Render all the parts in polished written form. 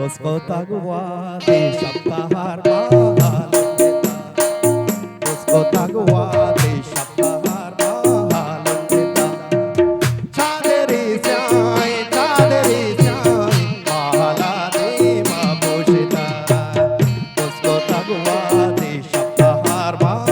उसको तगवा दे सप्ताहार महाल उसको तगवा दे सप्ताहार महाल चादरी जाए माला दे माबूशता उसको तगवा दे सप्ताहार Mahal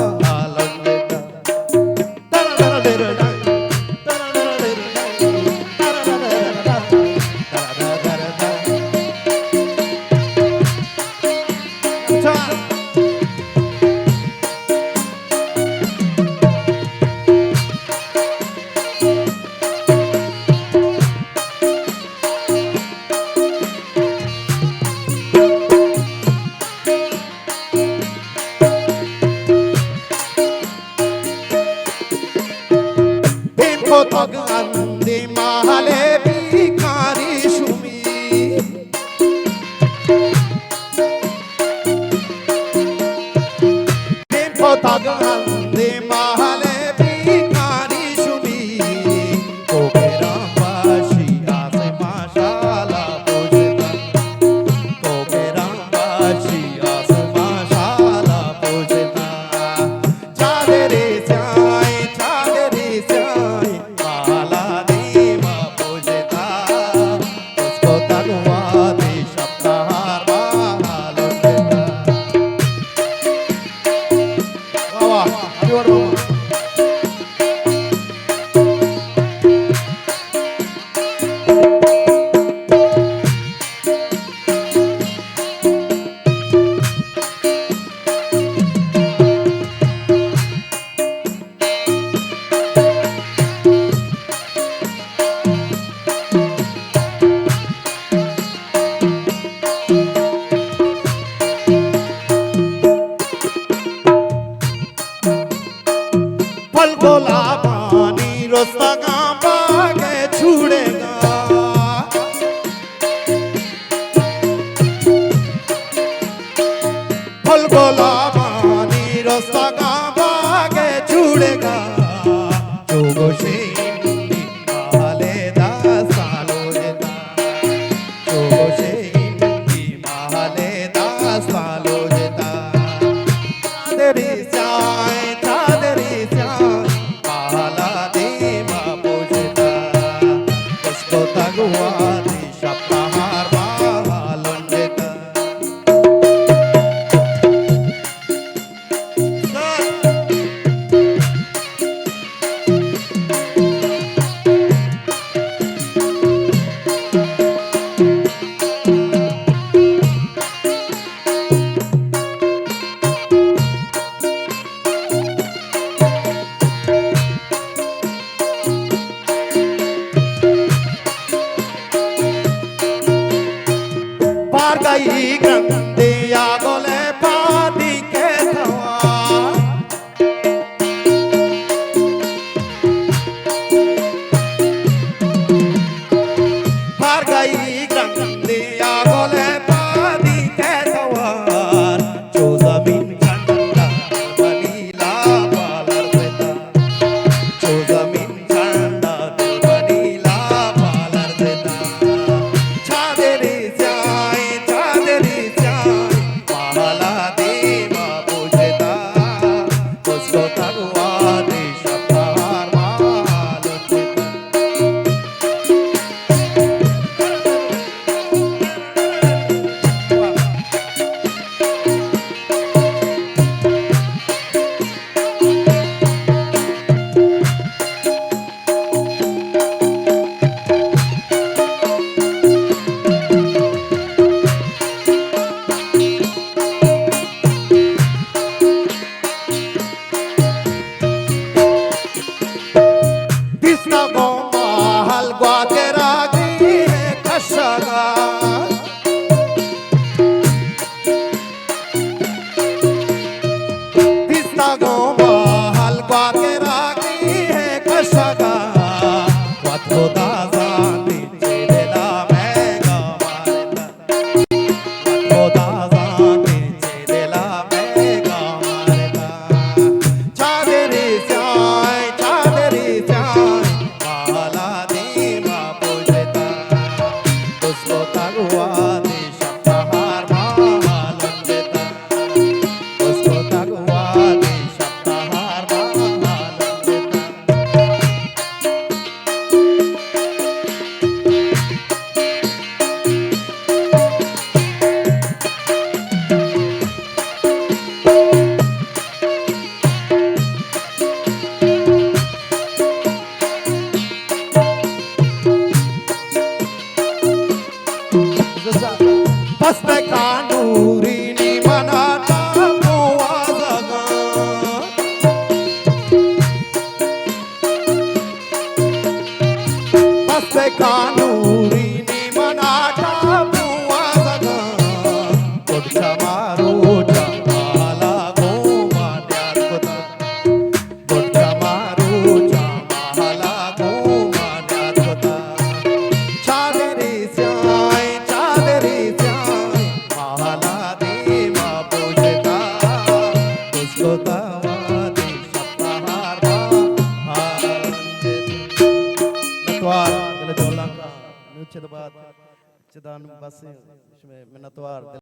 Tag andi mahale bhikari shumi Tempo tag andi mahale bhikari shumi Kogera bashi ase mashala pujta Kogera bashi ase mashala pujta Chadere jai गोला पानी रोस्ता Gamba के छुड़ेगा फल गोला पानी रोस्ता गांबा के छुड़ेगा जोगो शेंदी माले दा सालो जेता जोगो शेंदी माले दा सालो जेता तेरी जाए Pargai grande agole padi ke thawa Pargai grande agole padi ke thawa jo zamin chanda banila palar deta jo zamin chanda banila palar deta chadere Paste kanuri ni manata puazaga Paste kanuri ni manata puazaga Kodcha maru jamala goma dyarkota Kodcha maru jamala goma dyarkota Chaderi syai mahala deva pujta usko tawadi sapahar नतवार दिल जोलंगा नुचद बात चदान बसे इसमें मैं नतवार